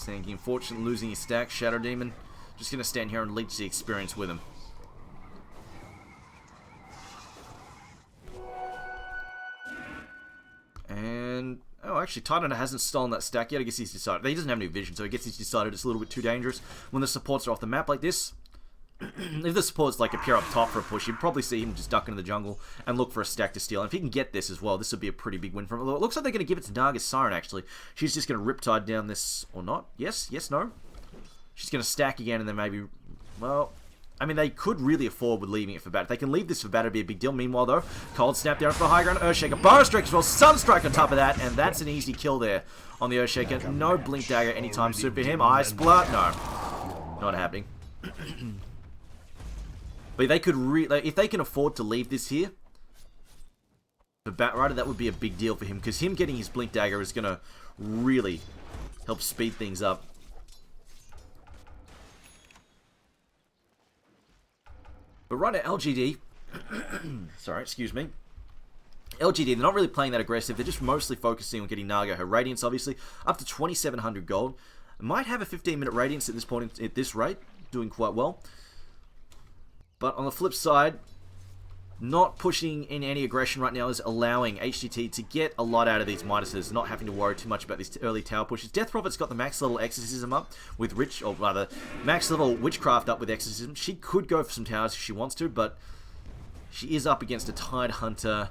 Sand King, unfortunately losing his stack. Shadow Demon just going to stand here and leech the experience with him. And, oh, actually, Titan hasn't stolen that stack yet. I guess he's decided. He doesn't have any vision, so I guess he's decided it's a little bit too dangerous. When the supports are off the map like this, if the supports like appear up top for a push, you'd probably see him just duck into the jungle and look for a stack to steal. And if he can get this as well, this would be a pretty big win for him. Although it looks like they're going to give it to Naga's Siren, actually. She's just going to Riptide down this, or not. Yes, no. She's going to stack again and then maybe, well, I mean, they could really afford with leaving it for Bat. If they can leave this for Bat, it'd be a big deal. Meanwhile, though, Cold Snap down for the high ground. Earthshaker, Burrow Strike as well. Sunstrike on top of that, and that's an easy kill there on the Earthshaker. No Blink Dagger anytime soon for him. Ice Blood, no. Not happening. But they could if they can afford to leave this here for Batrider, that would be a big deal for him, because him getting his Blink Dagger is going to really help speed things up. But right now, LGD, sorry, excuse me, LGD, they're not really playing that aggressive. They're just mostly focusing on getting Naga her Radiance, obviously, up to 2,700 gold. Might have a 15-minute Radiance at this point, at this rate, doing quite well. But on the flip side, not pushing in any aggression right now is allowing HDT to get a lot out of these minuses, not having to worry too much about these early tower pushes. Death Prophet's got the max level Exorcism up with max level Witchcraft up with Exorcism. She could go for some towers if she wants to, but she is up against a Tide Hunter.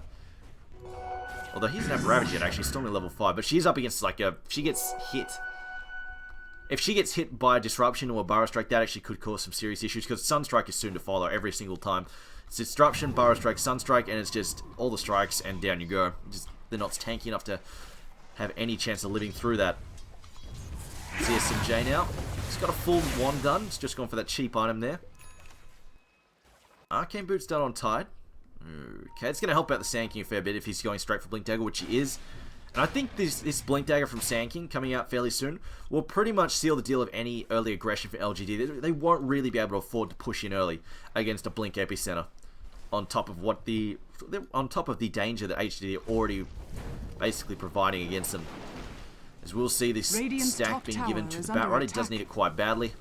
Although he doesn't have Ravage yet, actually, still only level 5, but she's up against like a, she gets hit. If she gets hit by a Disruption or a Burrow Strike, that actually could cause some serious issues, because Sunstrike is soon to follow every single time. It's Disruption, Burrow Strike, Sunstrike, and it's just all the strikes, and down you go. Just, they're not tanky enough to have any chance of living through that. CSMJ now. He's got a full wand done. He's just gone for that cheap item there. Arcane Boots done on Tide. Okay, it's going to help out the Sand King a fair bit if he's going straight for Blink Dagger, which he is. And I think this Blink Dagger from Sand King coming out fairly soon will pretty much seal the deal of any early aggression for LGD. They won't really be able to afford to push in early against a Blink Epicenter, on top of the danger that HDD are already basically providing against them. As we'll see this stack being given to the Batrider. He does need it quite badly.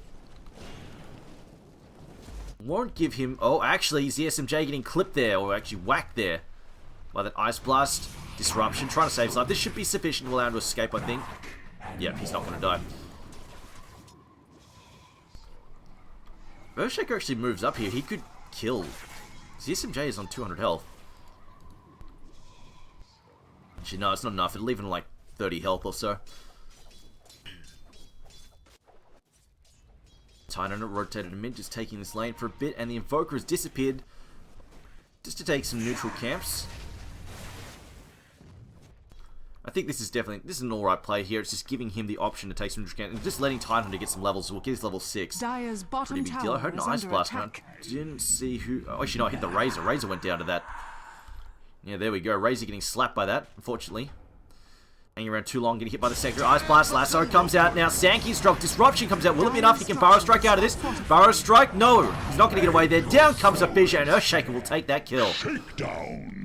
Won't give him... Oh, actually, is the SMJ getting clipped there, or actually whacked there by that Ice Blast. Disruption, trying to save his life. This should be sufficient to allow him to escape, I think. Yeah, he's not going to die. Earthshaker actually moves up here. He could kill. SMJ is on 200 health. Actually, no, it's not enough. It'll leave him like 30 health or so. Titan rotated him in, just taking this lane for a bit, and the Invoker has disappeared just to take some neutral camps. I think this is an alright play here. It's just giving him the option to take some neutral camps and just letting Titan to get some levels. So we'll get his level 6. Dire's bottom Pretty big deal. I heard an Ice Blast. Didn't see who... Oh, actually, no, I hit the Razor. Razor went down to that. Yeah, there we go. Razor getting slapped by that, unfortunately. Hanging around too long, getting hit by the sector. Ice Blast, Lasso comes out now. Sand King's dropped. Disruption comes out. Will it be enough? He can Burrow Strike out of this. Burrow Strike? No. He's not going to get away there. Down comes a Fissure, and Earthshaker will take that kill. Shakedown.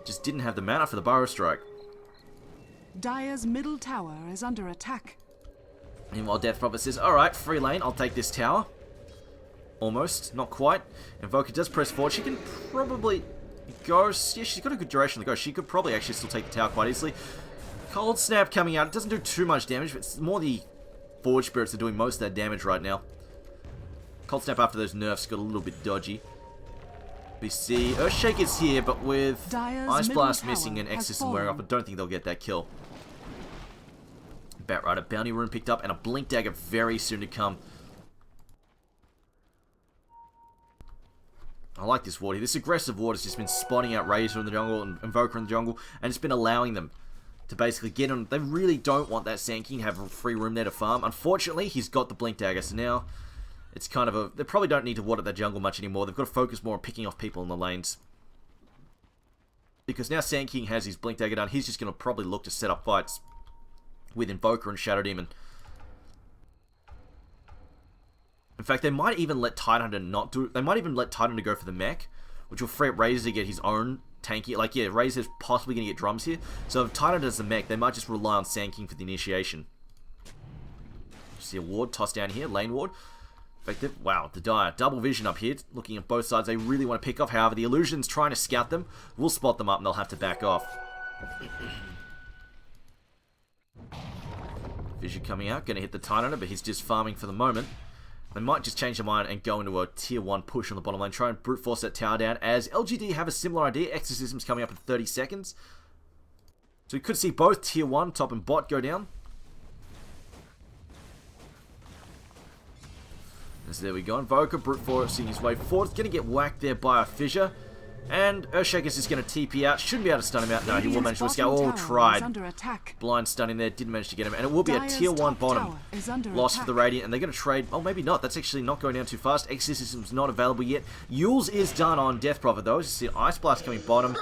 Just didn't have the mana for the Burrow Strike. Dire's middle tower is under attack. Meanwhile, Death Prophet says, alright, free lane, I'll take this tower. Almost, not quite. Invoker does press forward. She can probably go... Yeah, she's got a good duration to go. She could probably actually still take the tower quite easily. Cold Snap coming out. It doesn't do too much damage, but it's more the Forge Spirits that are doing most of that damage right now. Cold Snap after those nerfs got a little bit dodgy. We see Earthshaker's here, but with Dire's Ice Blast middle missing and tower has Exorcism wearing off, I fallen. don't think they'll get that kill. Batrider, Bounty Rune picked up, and a Blink Dagger very soon to come. I like this ward here. This aggressive ward has just been spotting out Razor in the jungle and Invoker in the jungle, and it's been allowing them to basically get on. They really don't want that Sand King to have free room there to farm. Unfortunately, he's got the Blink Dagger, so now it's kind of a... They probably don't need to ward at that jungle much anymore. They've got to focus more on picking off people in the lanes. Because now Sand King has his Blink Dagger done, he's just going to probably look to set up fights with Invoker and Shadow Demon. In fact, they might even let Tidehunter not do... They might even let Tidehunter go for the mech, which will free up Razor to get his own tanky. Like, yeah, Razor's possibly going to get drums here. So if Titan does the mech, they might just rely on Sand King for the initiation. See a ward tossed down here, lane ward. Effective. Wow, the Dire. Double vision up here, looking at both sides. They really want to pick off. However, the Illusion's trying to scout them. We'll spot them up and they'll have to back off. Vision coming out, going to hit the Titan, but he's just farming for the moment. They might just change their mind and go into a tier 1 push on the bottom lane. Try and brute force that tower down, as LGD have a similar idea. Exorcism's coming up in 30 seconds. So we could see both tier 1, top and bot, go down. So there we go. Invoker, brute forcing his way forward. It's going to get whacked there by a fissure. And Earthshaker's just going to TP out. Shouldn't be able to stun him out. No, he will manage to escape. Oh, tried. Blind stunning there. Didn't manage to get him. And it will be a tier 1 bottom loss for the Radiant. And they're going to trade. Oh, maybe not. That's actually not going down too fast. Exorcism's not available yet. Yule's is done on Death Prophet, though. You see Ice Blast coming bottom.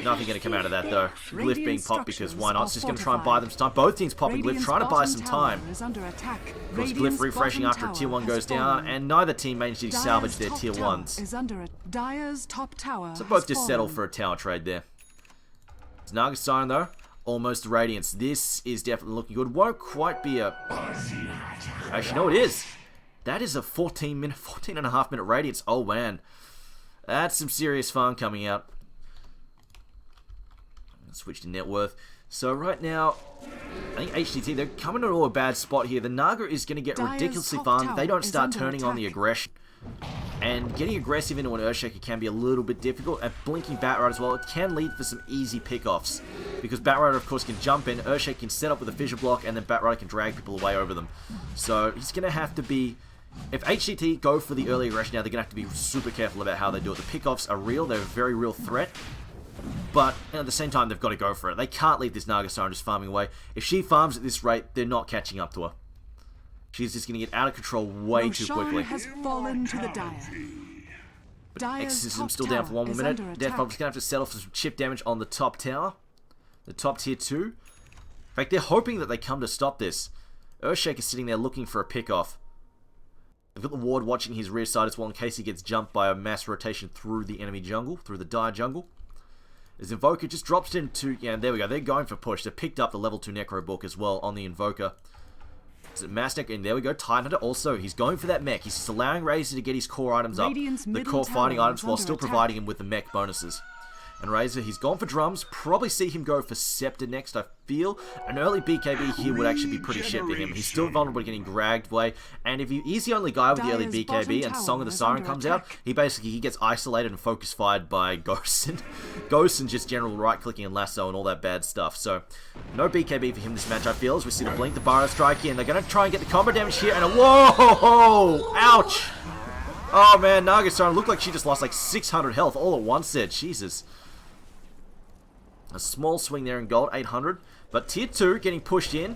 Nothing going to come out of that, though. Glyph being popped because why not? It's just going to try and buy them some time. Both teams popping Glyph, trying to buy some time. Of course, Glyph refreshing after tier 1 goes down. And neither team managed to salvage their tier 1s. So both just settle for a tower trade there. It's Naga Siren though, almost Radiance. This is definitely looking good. Won't quite be a... Actually, no, it is. That is a 14 and a half minute Radiance. Oh man, that's some serious fun coming out. Let's switch to net worth. So right now, I think HDT, they're coming to a bad spot here. The Naga is going to get ridiculously fun if they don't start turning on the aggression. And getting aggressive into an Earthshaker can be a little bit difficult. And blinking Batrider as well, it can lead for some easy pickoffs. Because Batrider, of course, can jump in, Earthshaker can set up with a fissure block, and then Batrider can drag people away over them. So he's going to have to be... If HDT go for the early aggression now, they're going to have to be super careful about how they do it. The pickoffs are real, they're a very real threat. But at the same time, they've got to go for it. They can't leave this Naga Siren just farming away. If she farms at this rate, they're not catching up to her. She's just going to get out of control way too quickly. Has fallen to the Dire. Exorcism still down for 1 more minute. Death Prophet's going to have to settle for some chip damage on the top tower. The top tier 2. In fact, they're hoping that they come to stop this. Earthshaker's sitting there looking for a pick-off. They've got the ward watching his rear side as well in case he gets jumped by a mass rotation through the enemy jungle, through the Dire jungle. As Invoker just drops into... Yeah, there we go. They're going for push. They picked up the level 2 Necro book as well on the Invoker. Is it Mass Necro? And there we go. Titan Hunter also. He's going for that mech. He's just allowing Razor to get his core items up. The core fighting items while still providing him with the mech bonuses. And Razor, he's gone for drums. Probably see him go for Scepter next, I feel. An early BKB here would actually be pretty shit for him. He's still vulnerable to getting dragged away. And if he's the only guy with the early BKB and Song of the Siren comes out, he gets isolated and focus fired by Ghosts and just general right-clicking and lasso and all that bad stuff. So, no BKB for him this match, I feel, as we see the Blink, the Burrow Strike here. And they're going to try and get the combo damage here. And whoa! Ouch! Oh man, Naga Siren looked like she just lost like 600 health all at once there. Jesus. A small swing there in gold, 800. But tier 2 getting pushed in.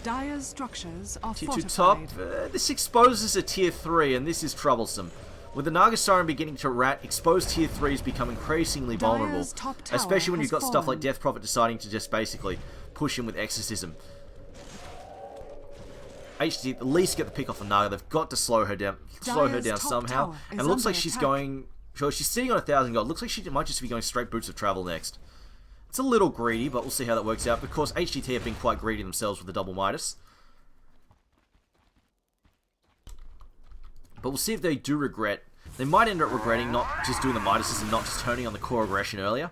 Dire's structures are tier 2 fortified. top. This exposes a tier 3, and this is troublesome. With the Naga Siren beginning to rat, exposed tier 3s become increasingly vulnerable. Especially when you've got stuff like Death Prophet deciding to just basically push in with Exorcism. HT at least get the pick off of Naga. They've got to slow her down somehow. And it looks like she's going... So she's sitting on 1,000 gold. Looks like she might just be going straight Boots of Travel next. It's a little greedy, but we'll see how that works out. Because HGT have been quite greedy themselves with the double Midas. But we'll see if they do regret. They might end up regretting not just doing the Midases and not just turning on the core aggression earlier.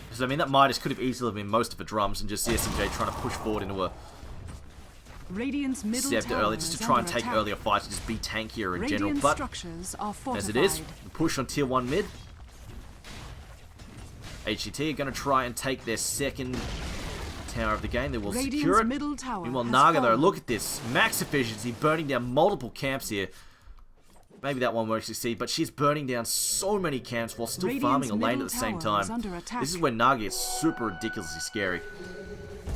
Because, I mean, that Midas could have easily been most of the drums and just the SMJ trying to push forward into a Scepter early, just to try and take earlier fights and just be tankier in general. But as it is, the push on tier 1 mid. HCT are going to try and take their second tower of the game. They will secure it. Meanwhile, Naga though, look at this. Max efficiency, burning down multiple camps here. Maybe that one won't succeed, but she's burning down so many camps while still farming a lane at the same time. This is when Naga gets super ridiculously scary.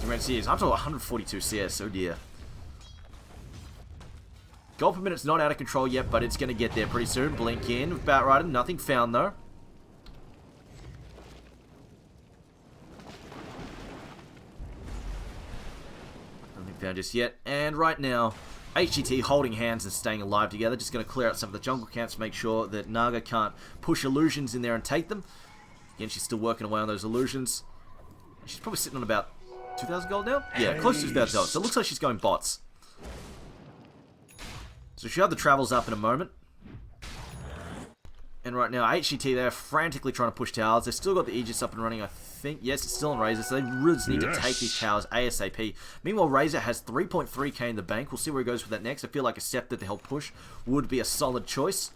I'm talking 142 CS, oh dear. Gold per minute's not out of control yet, but it's going to get there pretty soon. Blink in with Batrider, nothing found though. Nothing found just yet. And right now, HGT holding hands and staying alive together. Just going to clear out some of the jungle camps to make sure that Naga can't push illusions in there and take them. Again, she's still working away on those illusions. She's probably sitting on about 2,000 gold now? Yeah, close to 2,000 gold. So it looks like she's going bots. So she'll have the travels up in a moment. And right now, HGT, they're frantically trying to push towers. They've still got the Aegis up and running, I think. Yes, it's still on Razor, so they really just need to take these towers ASAP. Meanwhile, Razor has 3.3k in the bank. We'll see where he goes with that next. I feel like a Scepter to help push would be a solid choice.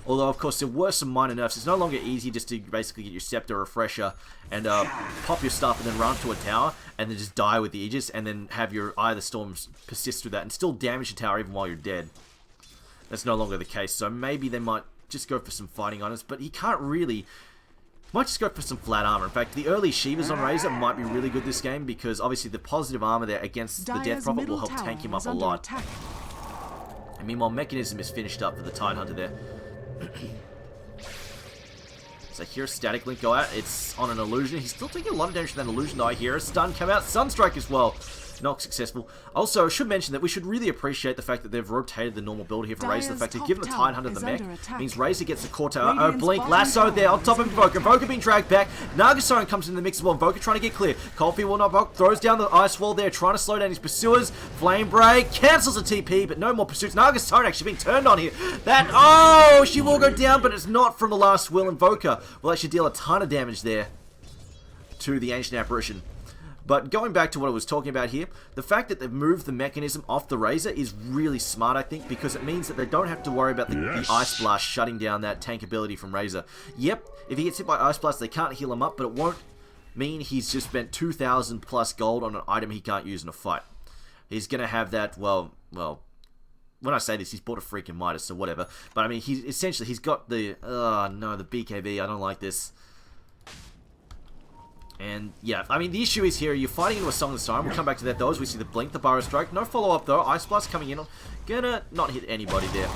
Although, of course, there were some minor nerfs. It's no longer easy just to basically get your Scepter Refresher and pop your stuff and then run to a tower and then just die with the Aegis and then have your Eye of the Storms persist through that and still damage the tower even while you're dead. That's no longer the case, so maybe they might just go for some fighting items, but he can't really. Might just go for some flat armor. In fact, the early Shivas on Razor might be really good this game because obviously the positive armor there against the Death Prophet will help tank him up a lot. And meanwhile, Mechanism is finished up for the Tidehunter there. So here, Static Link go out. It's on an illusion. He's still taking a lot of damage from that illusion though. I hear a stun come out. Sunstrike as well. Not successful. Also, I should mention that we should really appreciate the fact that they've rotated the normal build here for Razor. The fact that given the Tidehunter the mech means Razor gets the core tower. Oh, Blink, Lasso there on top of Invoker. Invoker being dragged back. Nagasaurus comes in the mix as well. Invoker trying to get clear. Coldfeet will not block. Throws down the ice wall there, trying to slow down his pursuers. Flame Break cancels the TP, but no more pursuits. Nagasaurus actually being turned on here. Oh, she will go down, but it's not from the last will. Invoker will actually deal a ton of damage there to the Ancient Apparition. But going back to what I was talking about here, the fact that they've moved the Mechanism off the Razor is really smart, I think, because it means that they don't have to worry about the Ice Blast shutting down that tank ability from Razor. Yep, if he gets hit by Ice Blast, they can't heal him up, but it won't mean he's just spent 2,000 plus gold on an item he can't use in a fight. He's going to have that, well, when I say this, he's bought a freaking Midas, so whatever. But I mean, he's got the, no, the BKB, I don't like this. And yeah, I mean, the issue is here, you're fighting into a Song of the Siren. We'll come back to that though, as we see the Blink, the Burrow Strike. No follow-up though. Ice Blast coming in. Gonna not hit anybody there.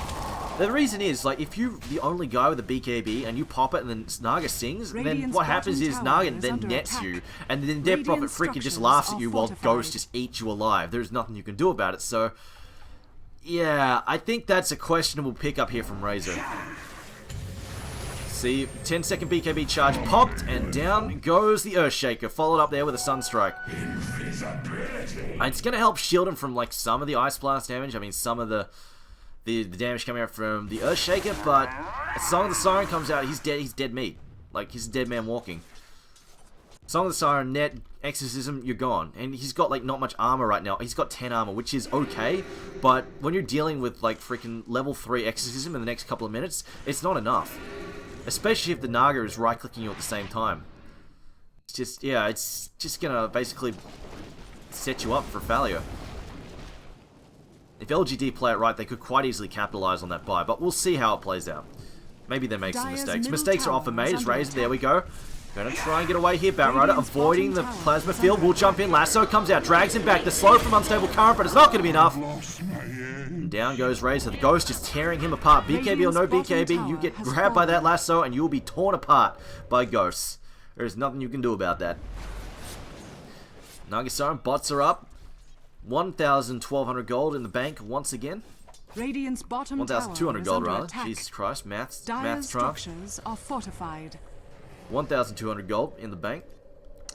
The reason is, like, if you're the only guy with a BKB and you pop it and then Naga sings, then what happens is Naga then nets you. And then Death Prophet freaking just laughs at you while Ghost just eats you alive. There's nothing you can do about it. So, yeah, I think that's a questionable pickup here from Razor. See, 10-second BKB charge popped, and down goes the Earthshaker, followed up there with a Sunstrike. And it's going to help shield him from, like, some of the Ice Blast damage. I mean, some of the damage coming out from the Earthshaker, but as Song of the Siren comes out, he's dead meat. Like, he's a dead man walking. Song of the Siren, net, Exorcism, you're gone. And he's got, like, not much armor right now. He's got 10 armor, which is okay, but when you're dealing with, like, freaking level 3 Exorcism in the next couple of minutes, it's not enough. Especially if the Naga is right-clicking you at the same time. It's just, yeah, it's just gonna basically set you up for failure. If LGD play it right, they could quite easily capitalize on that buy, but we'll see how it plays out. Maybe they make some mistakes. Mistakes are often made as Razor, there we go. Gonna try and get away here, Batrider, avoiding the Plasma Field, will jump in, Lasso comes out, drags him back, the slow from Unstable Current, but it's not gonna be enough. And down goes Razor, the Ghost is tearing him apart. BKB or no BKB, you get grabbed by that Lasso and you'll be torn apart by Ghosts. There's nothing you can do about that. Nagasaurus, bots are up. 1,200 gold in the bank once again. 1,200 gold rather. Jesus Christ, maths triumph. Structures are fortified. 1,200 gold in the bank.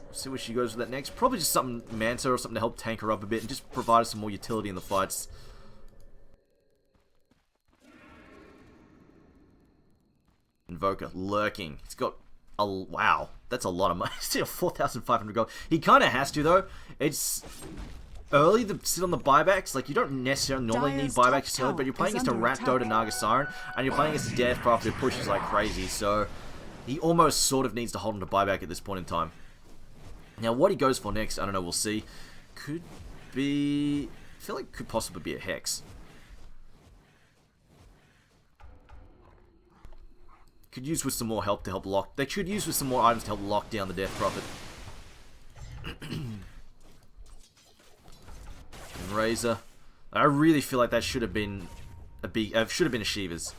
We'll see where she goes with that next. Probably just something Manta or something to help tank her up a bit and just provide us some more utility in the fights. Invoker lurking. He's got a wow. That's a lot of money. Still 4,500 gold. He kind of has to though. It's early to sit on the buybacks. Like, you don't necessarily normally need buybacks to but you're playing against a Ratdo to Naga Siren, and you're playing against a Death Prophet who pushes like crazy. So he almost sort of needs to hold him to buyback at this point in time. Now, what he goes for next, I don't know. We'll see. Could be. I feel like it could possibly be a Hex. Could use with some more help to help lock. They should use with some more items to help lock down the Death Prophet. And Razor. I really feel like that should have been a Shiva's.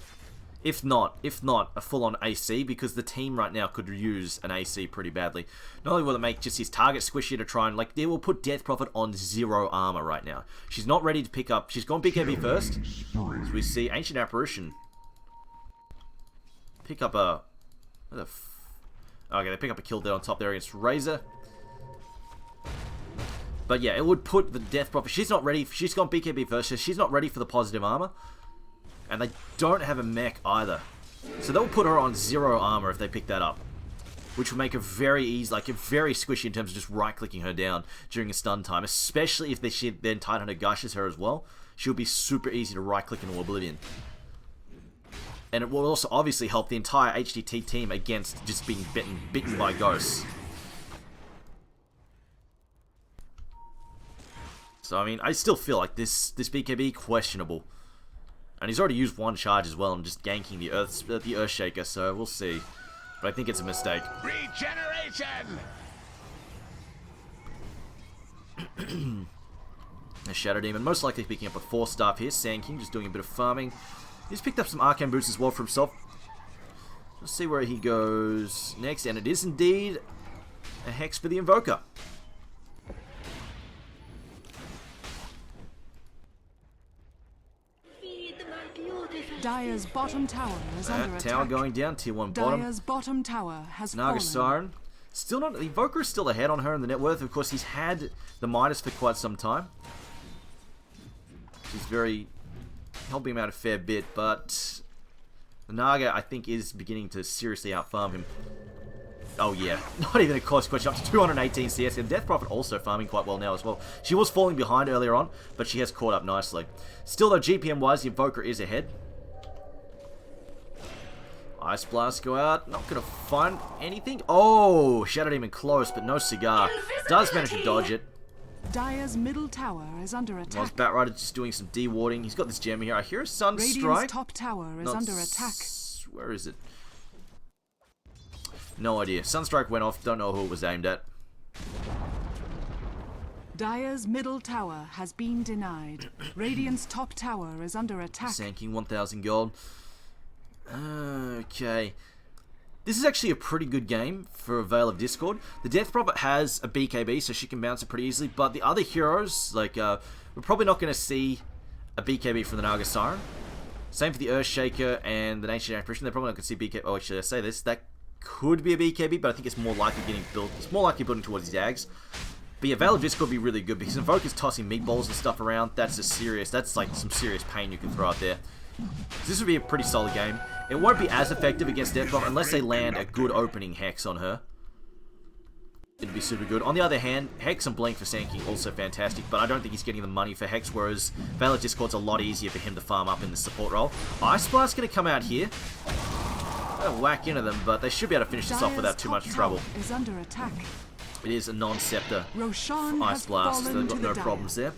If not a full-on AC, because the team right now could use an AC pretty badly. Not only will it make just his target squishy to try and, like, they will put Death Prophet on 0 armor right now. She's not ready to pick up. She's gone BKB first. As we see Ancient Apparition pick up a... Okay, they pick up a kill there on top there against Razor. But yeah, it would put the Death Prophet... She's not ready. She's gone BKB first, so she's not ready for the positive armor. And they don't have a mech either. So they'll put her on 0 armor if they pick that up. Which will make her very easy, like very squishy in terms of just right-clicking her down during a stun time. Especially if she then Titanhunter gushes her as well. She'll be super easy to right-click into Oblivion. And it will also obviously help the entire HDT team against just being bitten by ghosts. So I mean, I still feel like this BKB questionable. And he's already used 1 charge as well and just ganking the Earthshaker, so we'll see. But I think it's a mistake. Regeneration! A Shadow Demon, most likely picking up a 4-star here. Sand King just doing a bit of farming. He's picked up some Arcane Boots as well for himself. Let's see where he goes next. And it is indeed a Hex for the Invoker. Dire's bottom tower is under attack. Tower going down, tier 1 bottom. Dire's bottom tower has Naga fallen. Siren. Still not... The Invoker is still ahead on her in the net worth. Of course, he's had the Midas for quite some time. She's very... helping him out a fair bit, but... The Naga, I think, is beginning to seriously outfarm him. Oh yeah, not even a close question. Up to 218 CS, and Death Prophet also farming quite well now as well. She was falling behind earlier on, but she has caught up nicely. Still though, GPM-wise, the Invoker is ahead. Ice Blast go out, not going to find anything. Oh, Shadow Demon close, but no cigar. Does manage to dodge it. Dire's middle tower is under attack. Whilst Batrider just doing some dewarding. He's got this gem here. I hear a Sunstrike. Radiant's top tower is under attack. Where is it? No idea. Sunstrike went off. Don't know who it was aimed at. Dire's middle tower has been denied. Radiant's top tower is under attack. Sand King, 1,000 gold. Okay. This is actually a pretty good game for a Veil of Discord. The Death Prophet has a BKB, so she can bounce it pretty easily. But the other heroes, like, we're probably not going to see a BKB from the Naga Siren. Same for the Earthshaker and the Ancient Apparition. They're probably not going to see BKB. Oh, actually, I say this. That could be a BKB, but I think it's more likely getting built. It's more likely building towards his Dags. But yeah, Veil of Discord would be really good because Invoker's tossing meatballs and stuff around. That's just serious. That's like some serious pain you can throw out there. This would be a pretty solid game. It won't be as effective against Death Prophet unless they land a good opening Hex on her. It'd be super good. On the other hand, Hex and Blink for Sand King also fantastic, but I don't think he's getting the money for Hex, whereas Veil of Discord's a lot easier for him to farm up in the support role. Ice Blast's going to come out here. They'll whack into them, but they should be able to finish this off without too much trouble. Is under attack. It is a non-scepter Roshan Ice Blast, so they've got no problems there.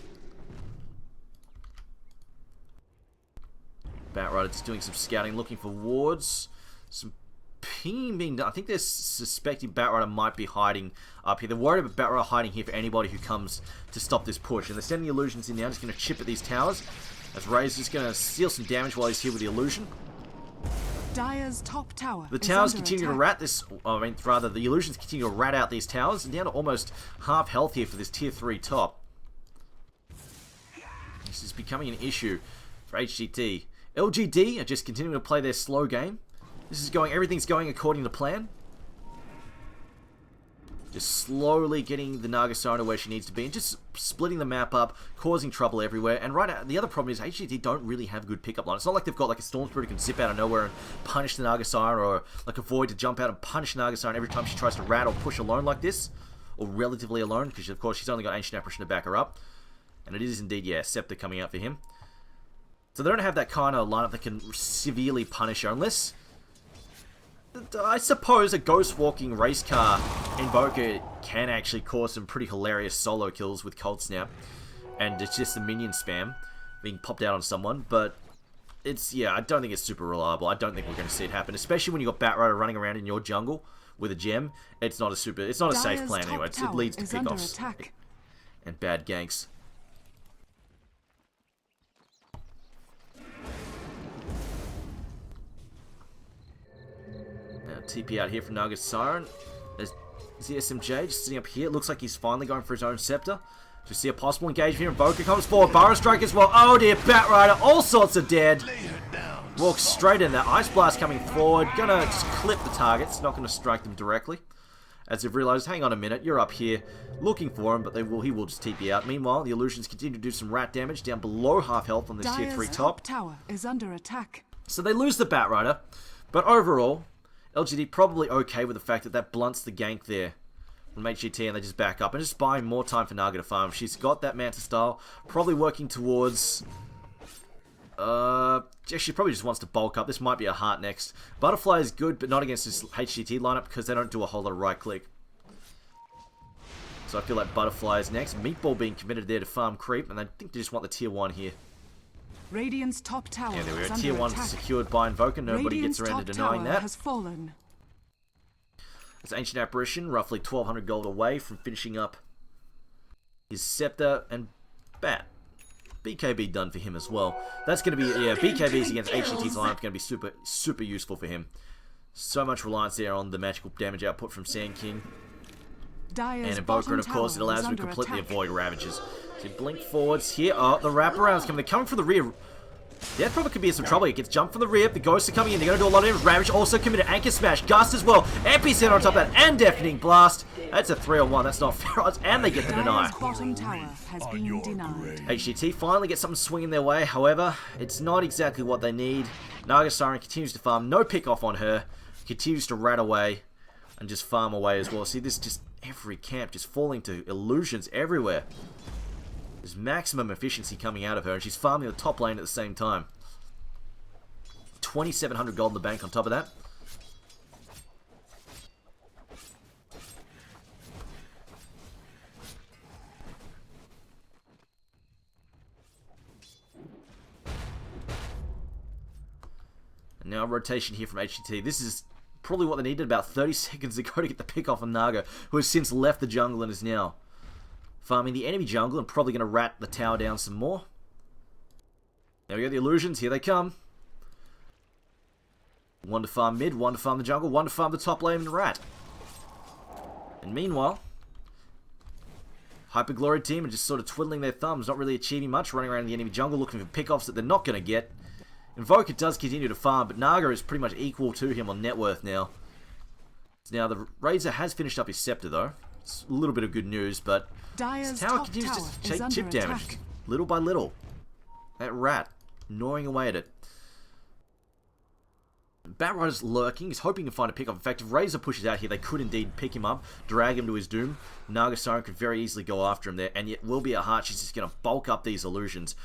Batrider just doing some scouting, looking for wards. Some pinging being done. I think they're suspecting Batrider might be hiding up here. They're worried about Batrider hiding here for anybody who comes to stop this push. And they're sending the illusions in now, just going to chip at these towers. As Ray's just going to steal some damage while he's here with the illusion. Dire's top tower. The towers continue to rat this. I mean, rather, the illusions continue to rat out these towers. And down to almost half health here for this tier 3 top. This is becoming an issue for HGT. LGD are just continuing to play their slow game. Everything's going according to plan. Just slowly getting the Naga Siren where she needs to be and just splitting the map up, causing trouble everywhere. And right now, the other problem is HGT don't really have good pickup line. It's not like they've got like a Storm Spirit who can zip out of nowhere and punish the Naga Siren, or like a Void to jump out and punish Naga Siren every time she tries to rat or push alone like this. Or relatively alone, because of course she's only got Ancient Apparition to back her up. And it is indeed, yeah, Scepter coming out for him. So they don't have that kind of lineup that can severely punish her, unless... I suppose a Ghost Walking Race Car Invoker can actually cause some pretty hilarious solo kills with Cold Snap. And it's just the minion spam being popped out on someone, but... yeah, I don't think it's super reliable. I don't think we're going to see it happen, especially when you've got Batrider running around in your jungle with a gem. It's not a safe plan anyway. It leads to pickoffs and bad ganks. TP out here from Naga Siren. There's the SMJ just sitting up here. It looks like he's finally going for his own scepter. Just see a possible engagement here. Invoker comes forward. Burrow Strike as well. Oh dear, Batrider. All sorts of dead. Walks straight in there. Ice Blast coming forward. Gonna just clip the targets. Not gonna strike them directly. As they've realized, hang on a minute, you're up here looking for him, but he will just TP out. Meanwhile, the illusions continue to do some rat damage down below half health on this tier 3 top. Tower is under attack. So they lose the Batrider, but overall, LGD probably okay with the fact that that blunts the gank there from HGT, and they just back up and just buying more time for Naga to farm. She's got that Manta style, probably working towards... she probably just wants to bulk up. This might be a heart next. Butterfly is good, but not against this HGT lineup because they don't do a whole lot of right click. So I feel like Butterfly is next. Meatball being committed there to farm creep, and I think they just want the tier 1 here. Radiant's top tower. Yeah, there we is go. under Tier 1 attack. secured by Invoker. Nobody Radiant's gets around to top denying tower that. has fallen. It's Ancient Apparition, roughly 1,200 gold away from finishing up his Scepter and Bat. BKB done for him as well. That's going to be, yeah, BKBs against HGT's lineup going to be super useful for him. So much reliance there on the magical damage output from Sand King. Dyer's And Invoker, and of course it allows him to completely avoid Ravages. So blink forwards here. Oh, the wraparounds coming. They're coming from the rear. Death Prophet could be in some trouble. He gets jumped from the rear. The Ghosts are coming in. They're going to do a lot of damage. Ravage also committed. Anchor Smash. Gust as well. Epicenter on top of that. And Deafening Blast. That's a 3-on-1. That's not fair odds. And they get the deny. Dyer's bottom tower has been denied. HGT finally get something swinging their way. However, it's not exactly what they need. Naga Siren continues to farm. No pick off on her. Continues to rat away. And just farm away as well. See, this just every camp just falling to illusions everywhere. There's maximum efficiency coming out of her, and she's farming the top lane at the same time. 2,700 gold in the bank on top of that. And now rotation here from HGT. This is probably what they needed about 30 seconds ago to get the pick off on Naga, who has since left the jungle and is now farming the enemy jungle and probably going to rat the tower down some more. There we go, the illusions, here they come. One to farm mid, one to farm the jungle, one to farm the top lane and rat. And meanwhile, Hyperglory team are just sort of twiddling their thumbs, not really achieving much, running around the enemy jungle looking for pick-offs that they're not going to get. Invoker does continue to farm, but Naga is pretty much equal to him on net worth now. Now the Razor has finished up his Scepter though. It's a little bit of good news, but Dyer's tower top continues tower to is take chip under damage, attack. little by little. That rat, gnawing away at it. Batrider's lurking, he's hoping to find a pick-up. In fact, if Razor pushes out here, they could indeed pick him up, drag him to his doom. Naga Siren could very easily go after him there, and yet will be a heart. She's just going to bulk up these illusions.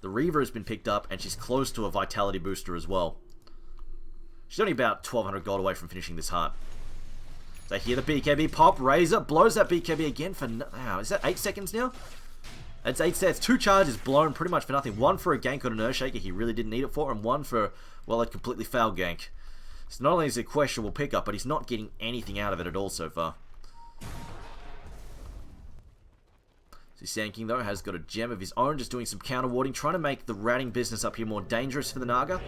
The Reaver has been picked up, and she's close to a Vitality booster as well. She's only about 1,200 gold away from finishing this heart. So here the BKB pop. Razor blows that BKB again for... Wow, is that 8 seconds now? It's 8 sets. 2 charges blown pretty much for nothing. One for a gank on an Earthshaker he really didn't need it for, and one for, well, a completely foul gank. So not only is it a questionable pickup, but he's not getting anything out of it at all so far. So Sand King, though, has got a gem of his own, just doing some counter warding, trying to make the ratting business up here more dangerous for the Naga.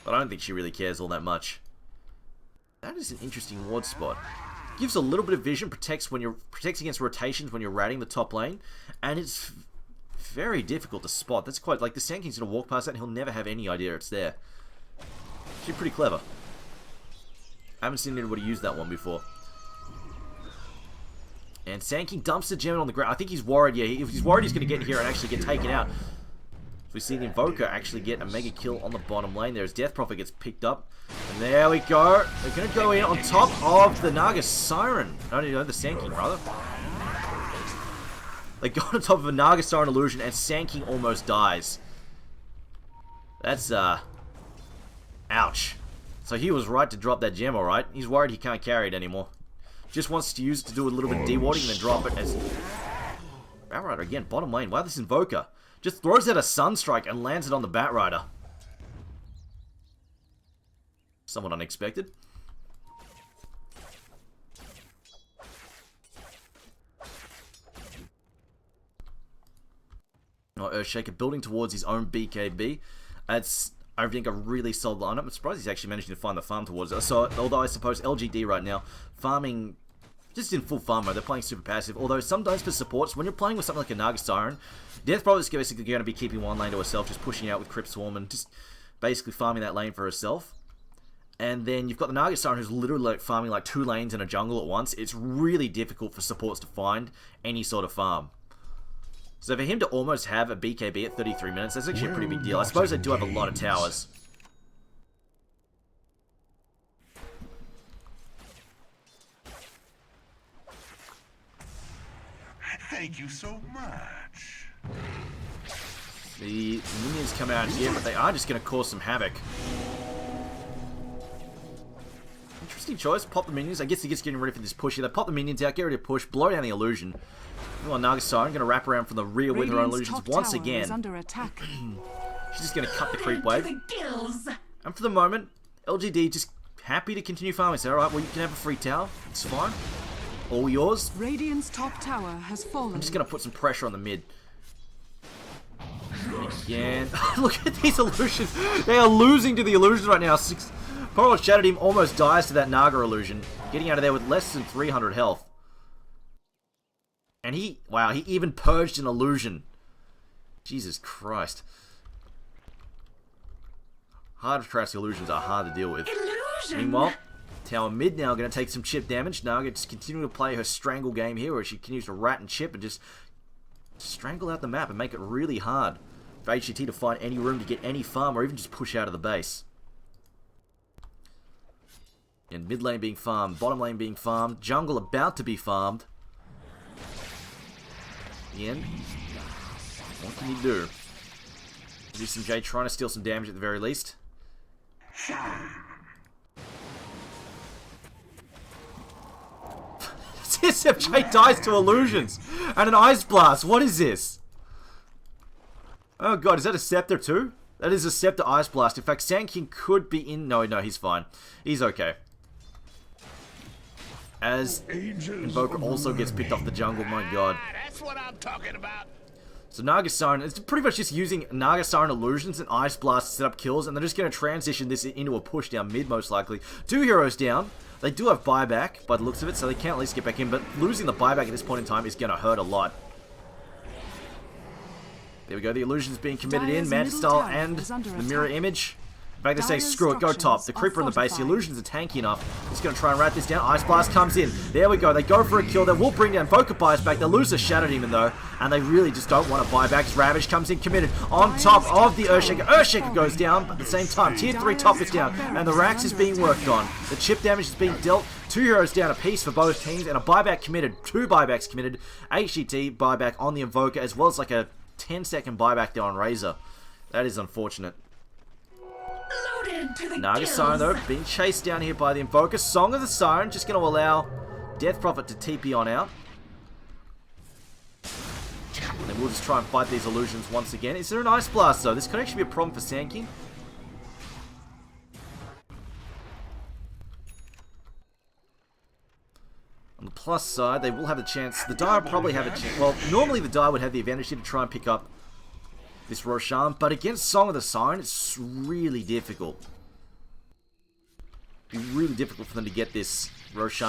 But I don't think she really cares all that much. That is an interesting ward spot. Gives a little bit of vision, protects against rotations when you're ratting the top lane, and it's very difficult to spot. That's quite like the Sand King's gonna walk past that and he'll never have any idea it's there. She's pretty clever. I haven't seen anybody use that one before. And Sand King dumps the gem on the ground. I think he's worried. Yeah, he's worried he's gonna get here and actually get taken out. So we see the Invoker actually get a mega kill on the bottom lane. There's Death Prophet gets picked up. And there we go. They're going to go in on top of the Naga Siren. No, the Sand King, rather. They go on top of a Naga Siren illusion and Sand King almost dies. That's, ouch. So he was right to drop that gem, alright. He's worried he can't carry it anymore. Just wants to use it to do a little bit of dewarding and then drop it as... Batrider again, bottom lane. Wow, this Invoker just throws out a Sunstrike and lands it on the Batrider. Somewhat unexpected. Oh, Earthshaker building towards his own BKB. I think a really solid lineup. I'm surprised he's actually managing to find the farm towards it. So, although I suppose LGD right now, farming, just in full farm mode, they're playing super passive. Although sometimes for supports, when you're playing with something like a Naga Siren, Death Prophet is basically going to be keeping one lane to herself, just pushing out with Crypt Swarm and just basically farming that lane for herself. And then you've got the Naga Siren who's literally like farming like 2 lanes in a jungle at once. It's really difficult for supports to find any sort of farm. So for him to almost have a BKB at 33 minutes, that's actually a pretty big deal. I suppose they do have a lot of towers. Thank you so much. The minions come out here, but they are just going to cause some havoc. Interesting choice. Pop the minions. I guess he's just getting ready for this push here. They pop the minions out, get ready to push, blow down the illusion. Naga Siren going to wrap around from the rear with her own illusions once again. Under attack. She's just going to cut the creep wave. And for the moment, LGD just happy to continue farming. So, alright, well, you can have a free tower. It's fine. All yours. Radiant's top tower has fallen. I'm just going to put some pressure on the mid. Again. Look at these illusions. They are losing to the illusions right now. Poor old Shadow Team almost dies to that Naga illusion. Getting out of there with less than 300 health. And he even purged an illusion. Jesus Christ. Hard to trash illusions are hard to deal with. Meanwhile, tower mid now going to take some chip damage. Naga just continuing to play her strangle game here, where she continues to rat and chip and just strangle out the map and make it really hard for HGT to find any room to get any farm or even just push out of the base. And mid lane being farmed, bottom lane being farmed, jungle about to be farmed. Ian, what can you do? Some J trying to steal some damage at the very least. SFJ dies to illusions and an ice blast. What is this? Oh god, is that a scepter too? That is a scepter ice blast. In fact, Sand King could be in. No, he's fine. He's okay. As Invoker also gets picked off the jungle. My god. That's what I'm talking about. So Naga Siren, it's pretty much just using Naga Siren illusions and Ice Blast to set up kills, and they're just going to transition this into a push down mid, most likely. 2 heroes down. They do have buyback, by the looks of it, so they can at least get back in, but losing the buyback at this point in time is going to hurt a lot. There we go, the illusion's being committed in, Mantis Style and the mirror image. In fact, they say, screw it, go top. The creeper in the base, the illusions are tanky enough. He's going to try and rat this down. Ice Blast comes in. There we go. They go for a kill. They will bring down Voca Bias back. They'll lose the Shadow Demon, though. And they really just don't want to buy back. Ravage comes in committed on top of the Earthshaker. Earthshaker goes down, but at the same time, Tier 3 top is down. And the Rax is being worked on. The chip damage is being dealt. 2 heroes down a piece for both teams. And a buyback committed. 2 buybacks committed. HGT buyback on the Invoker, as well as like a 10-second buyback there on Razor. That is unfortunate. Naga Siren, though, being chased down here by the Invoker. Song of the Siren, just going to allow Death Prophet to TP on out. And then we'll just try and fight these illusions once again. Is there an Ice Blast, though? This could actually be a problem for Sand King. On the plus side, they will have a chance. The Dire probably have a chance. Well, normally the Dire would have the advantage here to try and pick up this Roshan, but against Song of the Siren, it's really difficult. It'd be really difficult for them to get this Roshan.